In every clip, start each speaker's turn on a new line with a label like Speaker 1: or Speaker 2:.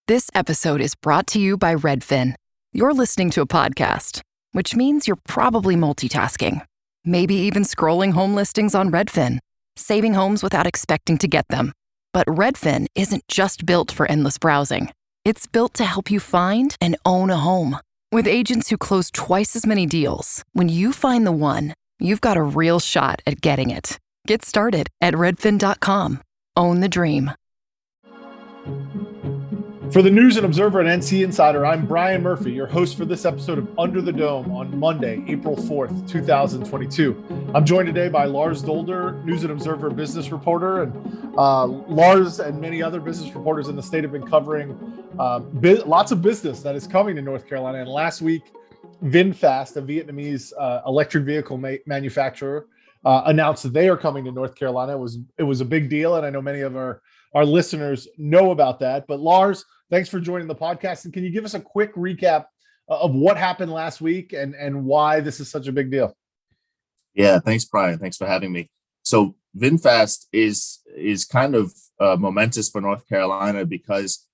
Speaker 1: This episode is brought to you by Redfin. You're listening to a podcast, which means you're probably multitasking. Maybe even scrolling home listings on Redfin, saving homes without expecting to get them. But Redfin isn't just built for endless browsing. It's built to help you find and own a home. With agents who close twice as many deals, when you find the one, you've got a real shot at getting it. Get started at redfin.com. Own the dream.
Speaker 2: For the News and Observer and NC Insider, I'm Brian Murphy, your host for this episode of Under the Dome on Monday, April 4th, 2022. I'm joined today by Lars Dolder, News and Observer business reporter, and Lars and many other business reporters in the state have been covering lots of business that is coming to North Carolina. And last week, VinFast, a Vietnamese electric vehicle manufacturer, announced that they are coming to North Carolina. It was a big deal, and I know many of our listeners know about that. But Lars, thanks for joining the podcast. And can you give us a quick recap of what happened last week and why this is such a big deal?
Speaker 3: Yeah, thanks, Brian. Thanks for having me. So VinFast is kind of momentous for North Carolina because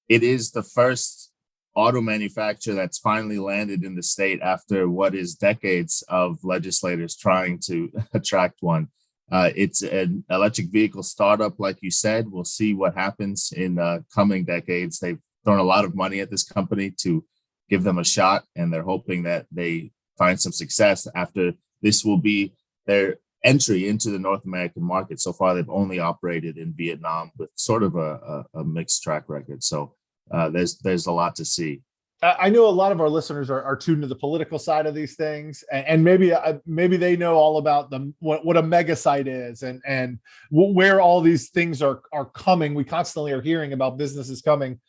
Speaker 3: it is the first auto manufacturer that's finally landed in the state after what is decades of legislators trying to attract one. It's an electric vehicle startup, like you said. We'll see what happens in coming decades. They've thrown a lot of money at this company to give them a shot, and they're hoping that they find some success after this will be their entry into the North American market. So far, they've only operated in Vietnam with sort of a mixed track record. So there's a lot to see.
Speaker 2: I know a lot of our listeners are tuned to the political side of these things, and maybe they know all about what a mega site is and where all these things are coming. We constantly are hearing about businesses coming.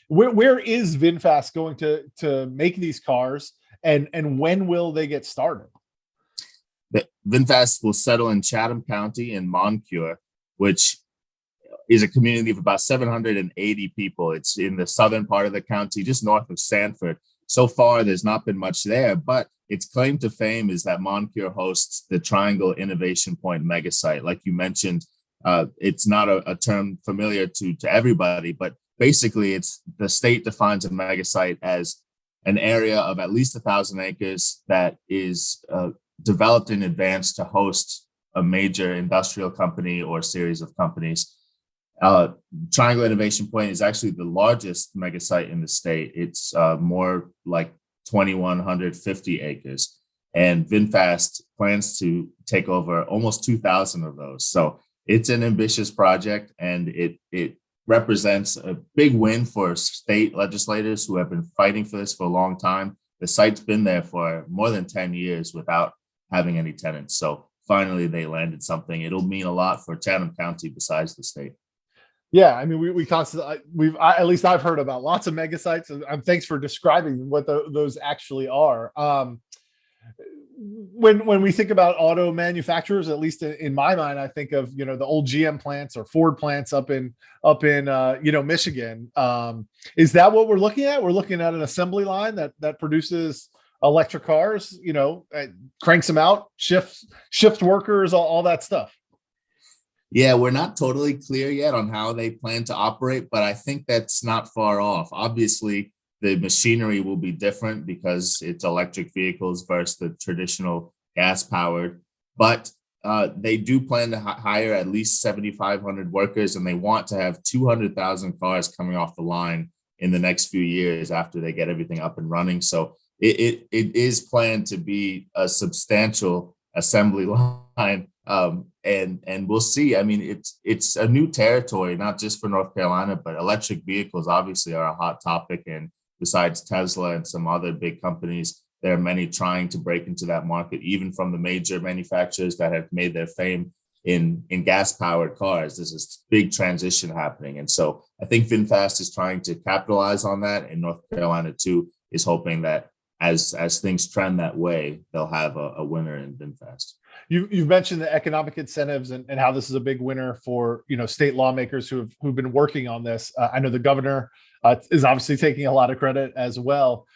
Speaker 2: Where is VinFast going to make these cars, and when will they get started?
Speaker 3: VinFast will settle in Chatham County in Moncure, which is a community of about 780 people. It's in the southern part of the county, just north of Sanford. So far, there's not been much there, but its claim to fame is that Moncure hosts the Triangle Innovation Point megasite. Like you mentioned, it's not a term familiar to everybody, but basically the state defines a megasite as an area of at least 1,000 acres that is developed in advance to host a major industrial company or series of companies. Triangle Innovation Point is actually the largest mega site in the state. It's more like 2,150 acres, and VinFast plans to take over almost 2,000 of those. So it's an ambitious project, and it represents a big win for state legislators who have been fighting for this for a long time. The site's been there for more than 10 years without having any tenants. So finally, they landed something. It'll mean a lot for Chatham County besides the state.
Speaker 2: Yeah, I mean, we constantly at least I've heard about lots of mega sites, and thanks for describing what those actually are. When we think about auto manufacturers, at least in my mind, I think of the old GM plants or Ford plants up in Michigan. Is that what we're looking at? We're looking at an assembly line that produces electric cars, cranks them out, shift workers, all that stuff.
Speaker 3: Yeah, we're not totally clear yet on how they plan to operate, but I think that's not far off. Obviously, the machinery will be different because it's electric vehicles versus the traditional gas-powered. But they do plan to hire at least 7,500 workers, and they want to have 200,000 cars coming off the line in the next few years after they get everything up and running. So it is planned to be a substantial assembly line. And we'll see. I mean, it's a new territory, not just for North Carolina, but electric vehicles obviously are a hot topic. And besides Tesla and some other big companies, there are many trying to break into that market, even from the major manufacturers that have made their fame in gas-powered cars. There's this big transition happening. And so I think VinFast is trying to capitalize on that. And North Carolina, too, is hoping that as things trend that way, they'll have a winner in VinFast.
Speaker 2: You've mentioned the economic incentives and how this is a big winner for state lawmakers who've been working on this. I know the governor is obviously taking a lot of credit as well.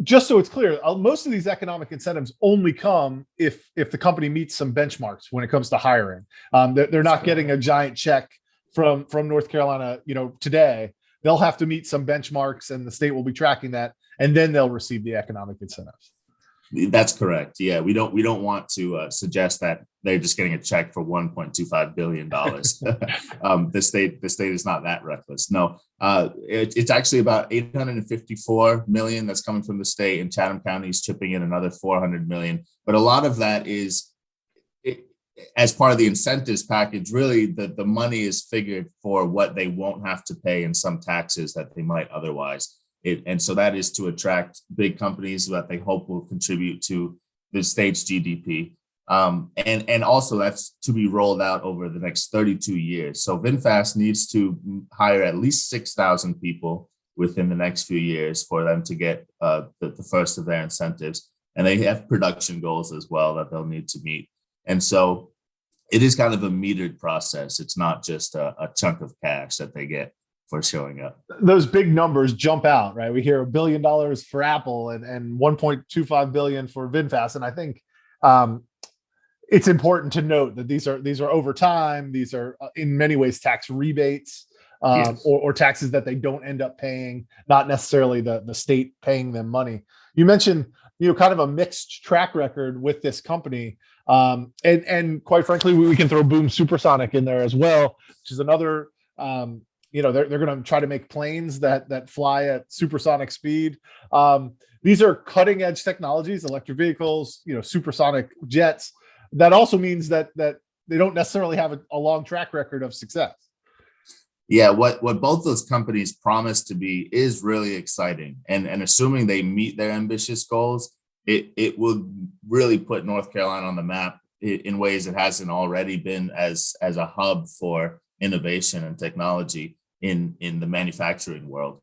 Speaker 2: Just so it's clear, most of these economic incentives only come if the company meets some benchmarks when it comes to hiring. They're not getting a giant check from North Carolina, today, they'll have to meet some benchmarks, and the state will be tracking that, and then they'll receive the economic incentives.
Speaker 3: That's correct. Yeah, we don't want to suggest that they're just getting a check for $1.25 billion. The state is not that reckless. No, it's actually about $854 million that's coming from the state, and Chatham County is chipping in another $400 million. But a lot of that is, as part of the incentives package, really the money is figured for what they won't have to pay in some taxes that they might otherwise. And so that is to attract big companies that they hope will contribute to the state's GDP. And also that's to be rolled out over the next 32 years. So VinFast needs to hire at least 6,000 people within the next few years for them to get the first of their incentives. And they have production goals as well that they'll need to meet. And so it is kind of a metered process. It's not just a chunk of cash that they get for showing up.
Speaker 2: Those big numbers jump out, right? We hear $1 billion for Apple and 1.25 billion for VinFast. And I think it's important to note that these are over time. These are in many ways tax rebates, yes, or taxes that they don't end up paying, not necessarily the state paying them money. You mentioned, kind of a mixed track record with this company. And quite frankly, we can throw Boom Supersonic in there as well, which is another, they're going to try to make planes that fly at supersonic speed. These are cutting edge technologies, electric vehicles, supersonic jets. That also means that they don't necessarily have a long track record of success.
Speaker 3: Yeah, what both those companies promise to be is really exciting. And assuming they meet their ambitious goals, it will really put North Carolina on the map in ways it hasn't already been as a hub for innovation and technology in the manufacturing world.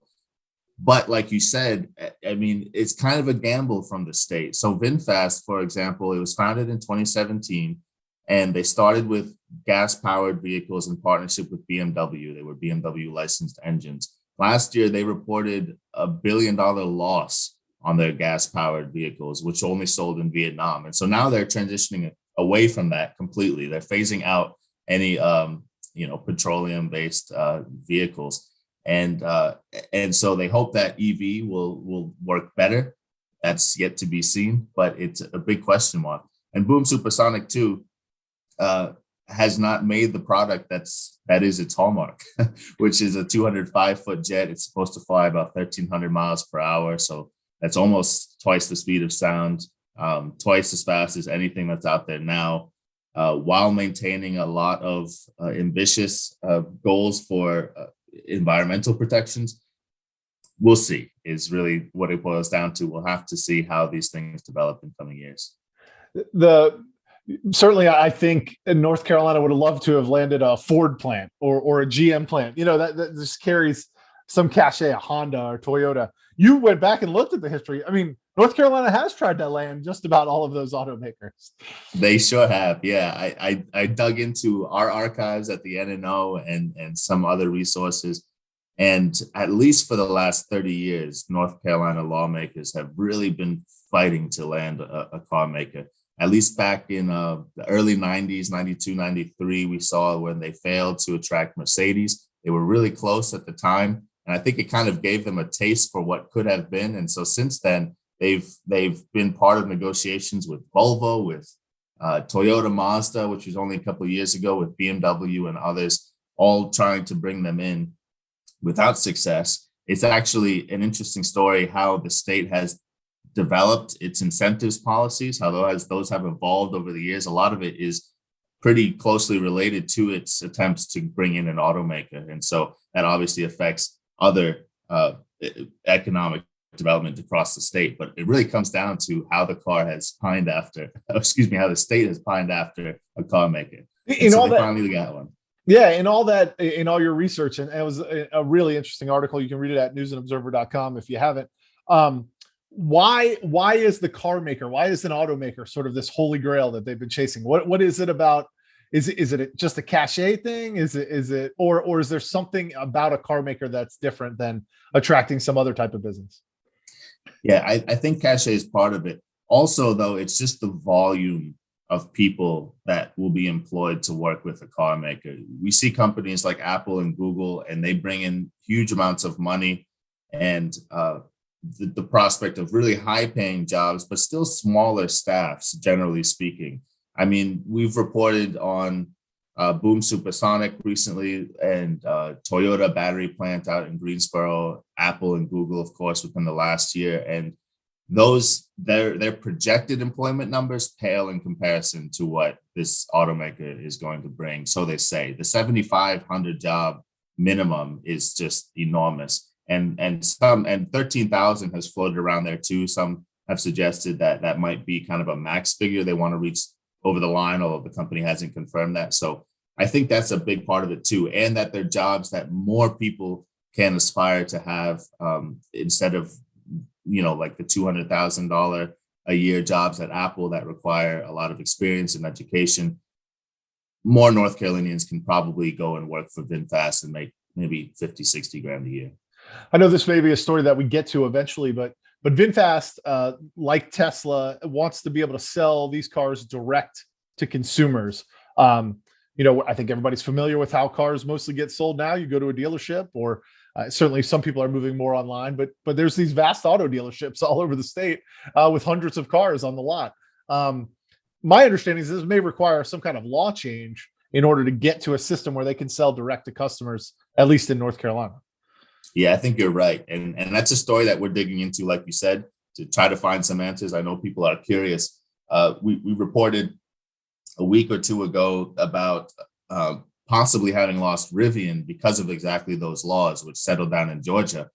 Speaker 3: But like you said, I mean, it's kind of a gamble from the state. So VinFast, for example, it was founded in 2017, and they started with gas-powered vehicles in partnership with BMW. They were BMW licensed engines. Last year, they reported $1 billion loss on their gas-powered vehicles, which only sold in Vietnam. And so now they're transitioning away from that completely. They're phasing out any petroleum-based vehicles, and so they hope that EV will work better. That's yet to be seen, but it's a big question mark. And Boom Supersonic too has not made the product that is its hallmark, which is a 205-foot jet. It's supposed to fly about 1,300 miles per hour, so that's almost twice the speed of sound, twice as fast as anything that's out there now. While maintaining a lot of ambitious goals for environmental protections. We'll see, is really what it boils down to. We'll have to see how these things develop in coming years.
Speaker 2: Certainly, I think North Carolina would have loved to have landed a Ford plant or a GM plant. That just carries some cachet, a Honda or Toyota. You went back and looked at the history. I mean, North Carolina has tried to land just about all of those automakers.
Speaker 3: They sure have. Yeah, I dug into our archives at the NNO and some other resources. And at least for the last 30 years, North Carolina lawmakers have really been fighting to land a car maker. At least back in the early 90s, 92, 93, we saw when they failed to attract Mercedes. They were really close at the time. And I think it kind of gave them a taste for what could have been. And so since then, they've been part of negotiations with Volvo, with Toyota, Mazda, which was only a couple of years ago, with BMW and others, all trying to bring them in without success. It's actually an interesting story how the state has developed its incentives policies, how those have evolved over the years. A lot of it is pretty closely related to its attempts to bring in an automaker. And so that obviously affects other economic development across the state, but it really comes down to how the state has pined after a car maker. Finally got one.
Speaker 2: Yeah, in all your research, and it was a really interesting article. You can read it at newsandobserver.com if you haven't. Why is the car maker, why is an automaker sort of this holy grail that they've been chasing? What is it about? Is it just a cachet thing? Is it or is there something about a car maker that's different than attracting some other type of business?
Speaker 3: Yeah, I think cachet is part of it. Also, though, it's just the volume of people that will be employed to work with a car maker. We see companies like Apple and Google, and they bring in huge amounts of money and the prospect of really high paying jobs, but still smaller staffs, generally speaking. I mean, we've reported on Boom Supersonic recently, and Toyota battery plant out in Greensboro, Apple and Google, of course, within the last year. And those, their projected employment numbers pale in comparison to what this automaker is going to bring. So they say the 7,500 job minimum is just enormous. And 13,000 has floated around there too. Some have suggested that that might be kind of a max figure they want to reach over the line, although the company hasn't confirmed that. So I think that's a big part of it too. And that they're jobs that more people can aspire to have, instead of, like the $200,000 a year jobs at Apple that require a lot of experience and education. More North Carolinians can probably go and work for VinFast and make maybe 50, 60 grand a year.
Speaker 2: I know this may be a story that we get to eventually, but VinFast, like Tesla, wants to be able to sell these cars direct to consumers. I think everybody's familiar with how cars mostly get sold now. You go to a dealership, or certainly some people are moving more online, but there's these vast auto dealerships all over the state with hundreds of cars on the lot. My understanding is this may require some kind of law change in order to get to a system where they can sell direct to customers, at least in North Carolina.
Speaker 3: Yeah, I think you're right. And that's a story that we're digging into, like you said, to try to find some answers. I know people are curious. We reported a week or two ago about possibly having lost Rivian because of exactly those laws, which settled down in Georgia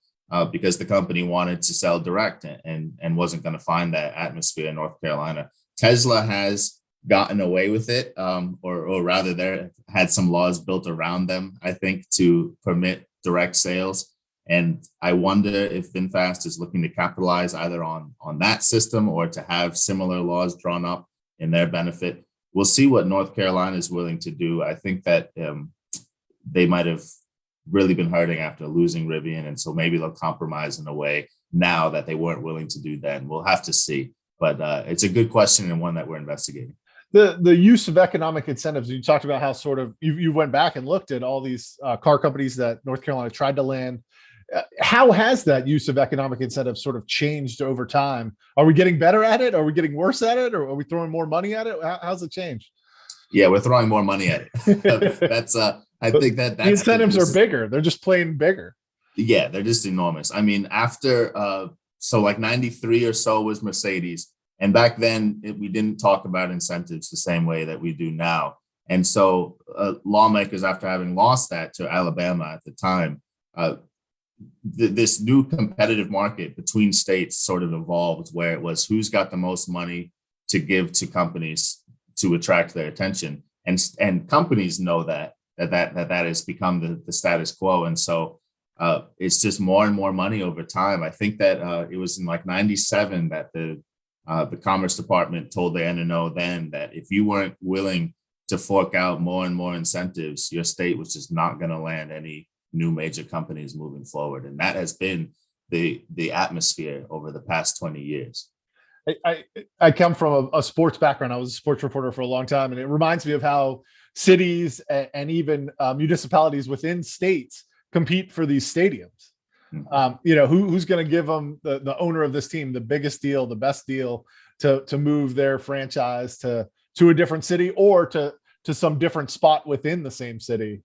Speaker 3: because the company wanted to sell direct and wasn't going to find that atmosphere in North Carolina. Tesla has gotten away with it, or rather there had some laws built around them, I think, to permit direct sales. And I wonder if VinFast is looking to capitalize either on that system or to have similar laws drawn up in their benefit. We'll see what North Carolina is willing to do. I think that they might have really been hurting after losing Rivian. And so maybe they'll compromise in a way now that they weren't willing to do then. We'll have to see. But it's a good question and one that we're investigating.
Speaker 2: The use of economic incentives, you talked about how sort of you went back and looked at all these car companies that North Carolina tried to land. How has that use of economic incentives sort of changed over time? Are we getting better at it? Are we getting worse at it? Or are we throwing more money at it? How's it changed?
Speaker 3: Yeah, we're throwing more money at it. That's I think that's
Speaker 2: the incentives are bigger. They're just plain bigger.
Speaker 3: Yeah, they're just enormous. I mean, after like 93 or so was Mercedes. And back then we didn't talk about incentives the same way that we do now. And so lawmakers, after having lost that to Alabama at the time, this new competitive market between states sort of evolved, where it was who's got the most money to give to companies to attract their attention, and companies know that has become the status quo, and so it's just more and more money over time. I think that it was in like 97 that the Commerce Department told the NNO then that if you weren't willing to fork out more and more incentives, your state was just not going to land any new major companies moving forward. And that has been the atmosphere over the past 20 years.
Speaker 2: I come from a sports background. I was a sports reporter for a long time, and it reminds me of how cities and even municipalities within states compete for these stadiums. Mm-hmm. Who's going to give them the owner of this team the biggest deal, the best deal to move their franchise to a different city or to some different spot within the same city.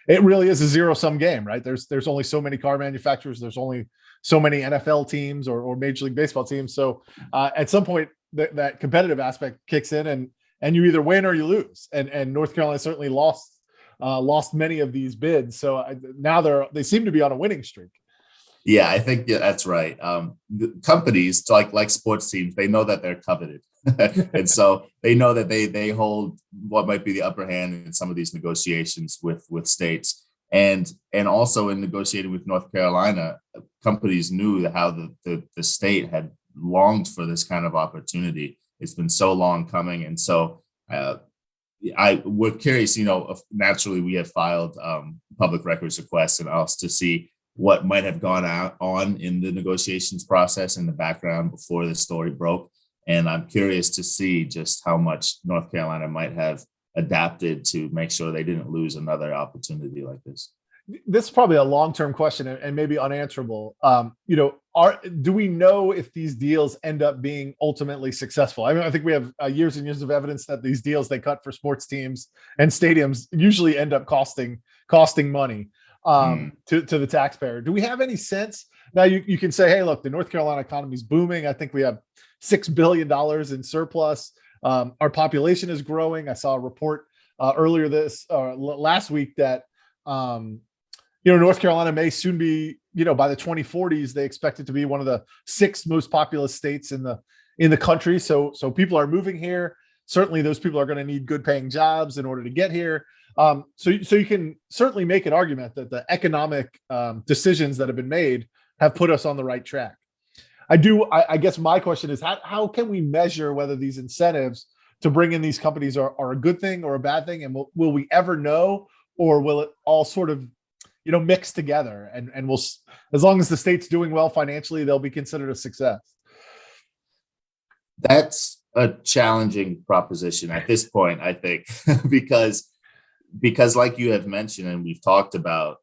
Speaker 2: It really is a zero-sum game, right? There's only so many car manufacturers. There's only so many NFL teams or Major League Baseball teams. So at some point, that competitive aspect kicks in, and you either win or you lose. And North Carolina certainly lost many of these bids. So now they seem to be on a winning streak.
Speaker 3: Yeah, I think that's right. The companies like sports teams, they know that they're coveted. And so they know that they hold what might be the upper hand in some of these negotiations with states. And also in negotiating with North Carolina, companies knew how the state had longed for this kind of opportunity. It's been so long coming. And so we're curious, naturally we have filed public records requests and else to see what might have gone on in the negotiations process in the background before the story broke. And I'm curious to see just how much North Carolina might have adapted to make sure they didn't lose another opportunity like this.
Speaker 2: This is probably a long-term question and maybe unanswerable. Do we know if these deals end up being ultimately successful? I mean, I think we have years and years of evidence that these deals they cut for sports teams and stadiums usually end up costing money to the taxpayer. Do we have any sense? Now you can say, hey, look, the North Carolina economy is booming. I think we have $6 billion in surplus. Our population is growing. I saw a report earlier last week that North Carolina may soon be, by the 2040s, they expect it to be one of the 6 most populous states in the country. So people are moving here. Certainly, those people are going to need good paying jobs in order to get here. So you can certainly make an argument that the economic decisions that have been made have put us on the right track. I guess my question is, how can we measure whether these incentives to bring in these companies are a good thing or a bad thing? And will we ever know, or will it all sort of mix together, and we'll, as long as the state's doing well financially, they'll be considered a success?
Speaker 3: That's a challenging proposition at this point, I think, because like you have mentioned, and we've talked about,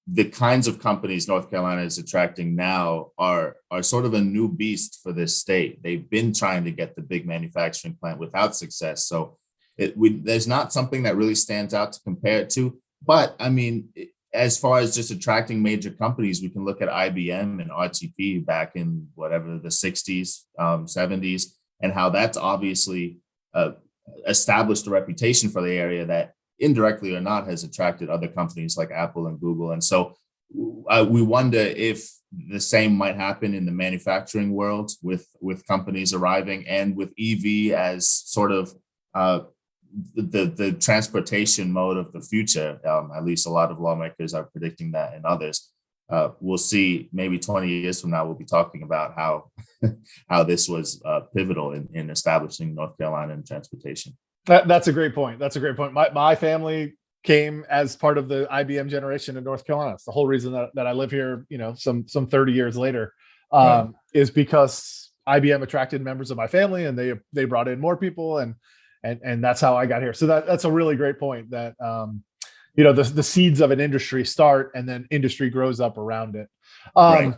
Speaker 3: the kinds of companies North Carolina is attracting now are sort of a new beast for this state. They've been trying to get the big manufacturing plant without success. So there's not something that really stands out to compare it to. But I mean, as far as just attracting major companies, we can look at IBM and RTP back in whatever the 60s, 70s, and how that's obviously established a reputation for the area that indirectly or not has attracted other companies like Apple and Google. And so we wonder if the same might happen in the manufacturing world with companies arriving, and with EV as sort of the transportation mode of the future. At least a lot of lawmakers are predicting that, and others. We'll see. Maybe 20 years from now, we'll be talking about how this was pivotal in establishing North Carolina in transportation.
Speaker 2: That's a great point. My family came as part of the IBM generation in North Carolina. It's the whole reason that I live here, some 30 years later, right, is because IBM attracted members of my family, and they brought in more people, and that's how I got here. So that's a really great point, that the seeds of an industry start, and then industry grows up around it.
Speaker 3: Right.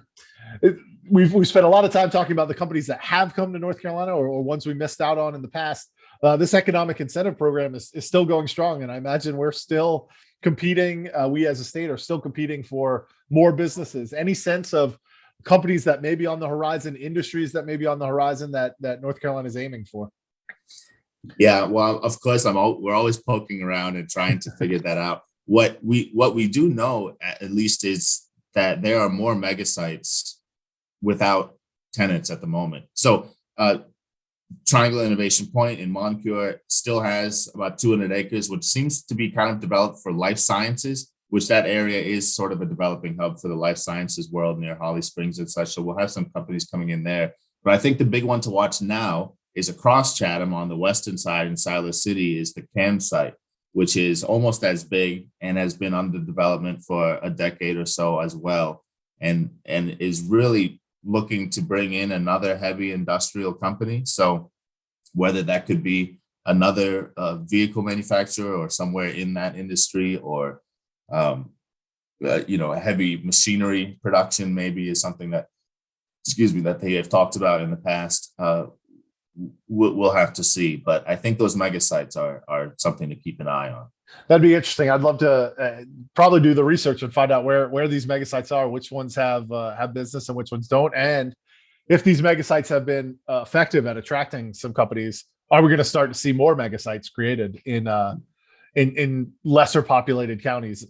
Speaker 2: We've spent a lot of time talking about the companies that have come to North Carolina, or ones we missed out on in the past. This economic incentive program is still going strong, and I imagine we're still competing. We as a state are still competing for more businesses. Any sense of companies that may be on the horizon, industries that may be on the horizon that North Carolina is aiming for?
Speaker 3: Yeah, well, of course, we're always poking around and trying to figure that out. What we do know, at least, is that there are more mega sites without tenants at the moment. So Triangle Innovation Point in Moncure still has about 200 acres, which seems to be kind of developed for life sciences, which that area is sort of a developing hub for the life sciences world near Holly Springs and such. So we'll have some companies coming in there. But I think the big one to watch now is across Chatham on the western side in Silas City is the CAM site, which is almost as big and has been under development for a decade or so as well, and is really looking to bring in another heavy industrial company. So whether that could be another vehicle manufacturer or somewhere in that industry, or a heavy machinery production maybe is something that they have talked about in the past. We'll have to see, but I think those mega sites are something to keep an eye on.
Speaker 2: That'd be interesting. I'd love to probably do the research and find out where these mega sites are, which ones have business and which ones don't, and if these mega sites have been effective at attracting some companies. Are we going to start to see more mega sites created in lesser populated counties,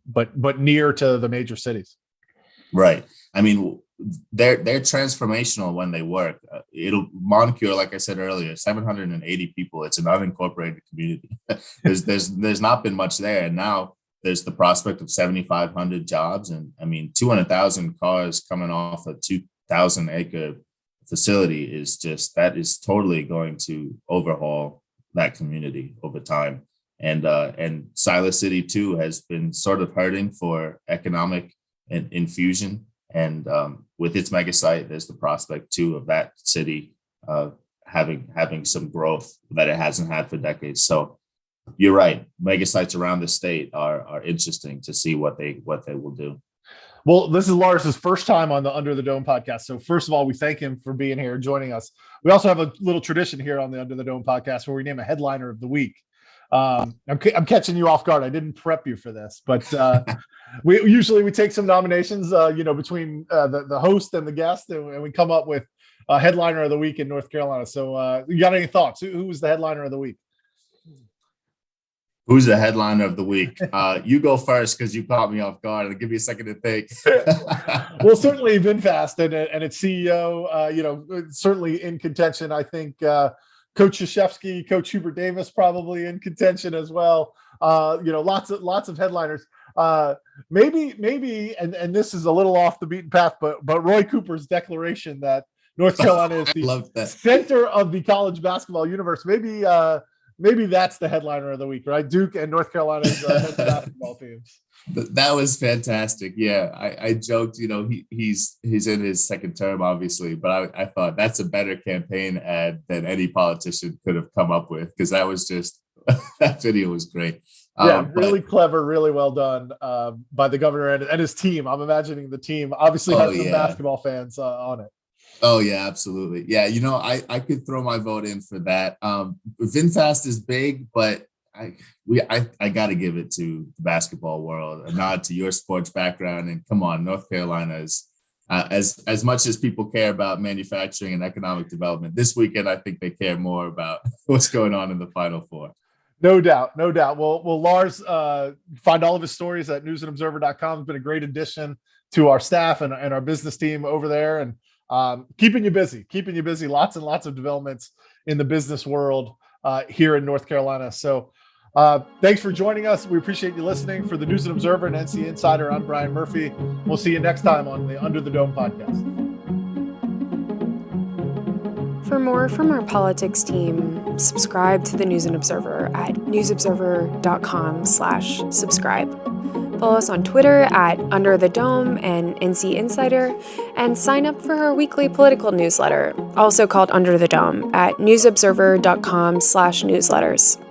Speaker 2: but near to the major cities?
Speaker 3: Right. I mean, they're transformational when they work. Moncure, like I said earlier, 780 people. It's an unincorporated community. there's not been much there, and now there's the prospect of 7,500 jobs, and I mean 200,000 cars coming off a 2,000 acre facility is totally going to overhaul that community over time. And Silas City too has been sort of hurting for economic infusion. And with its mega site, there's the prospect too of that city having some growth that it hasn't had for decades. So you're right. Mega sites around the state are interesting to see what they will do.
Speaker 2: Well, this is Lars's first time on the Under the Dome podcast. So first of all, we thank him for being here, joining us. We also have a little tradition here on the Under the Dome podcast where we name a headliner of the week. I'm catching you off guard. I didn't prep you for this, but we take some nominations, between the host and the guest, and we come up with a headliner of the week in North Carolina. So you got any thoughts? Who was the headliner of the week?
Speaker 3: Who's the headliner of the week? You go first because you caught me off guard. I'll give you a second to think.
Speaker 2: Well, certainly VinFast and its CEO, certainly in contention. I think Coach Krzyzewski, Coach Hubert Davis probably in contention as well. Lots of headliners. Maybe, and this is a little off the beaten path, but Roy Cooper's declaration that North Carolina is the center of the college basketball universe. Maybe that's the headliner of the week, right? Duke and North Carolina's basketball teams.
Speaker 3: That was fantastic. Yeah, I joked, he's in his second term, obviously, but I thought that's a better campaign ad than any politician could have come up with, because that was just that video was great.
Speaker 2: Yeah, really clever, really well done by the governor and his team. I'm imagining the team obviously has some basketball fans on it.
Speaker 3: Oh yeah, absolutely. Yeah, I could throw my vote in for that. VinFast is big, but I got to give it to the basketball world. A nod to your sports background, and come on, North Carolina is as much as people care about manufacturing and economic development. This weekend, I think they care more about what's going on in the Final Four.
Speaker 2: No doubt. Well, Lars, find all of his stories at newsandobserver.com. It's been a great addition to our staff and our business team over there, and keeping you busy. Lots and lots of developments in the business world here in North Carolina. So thanks for joining us. We appreciate you listening. For the News and Observer and NC Insider, I'm Brian Murphy. We'll see you next time on the Under the Dome podcast.
Speaker 4: For more from our politics team, subscribe to the News and Observer at newsobserver.com/subscribe. Follow us on Twitter at Under the Dome and NC Insider, and sign up for our weekly political newsletter, also called Under the Dome, at newsobserver.com/newsletters.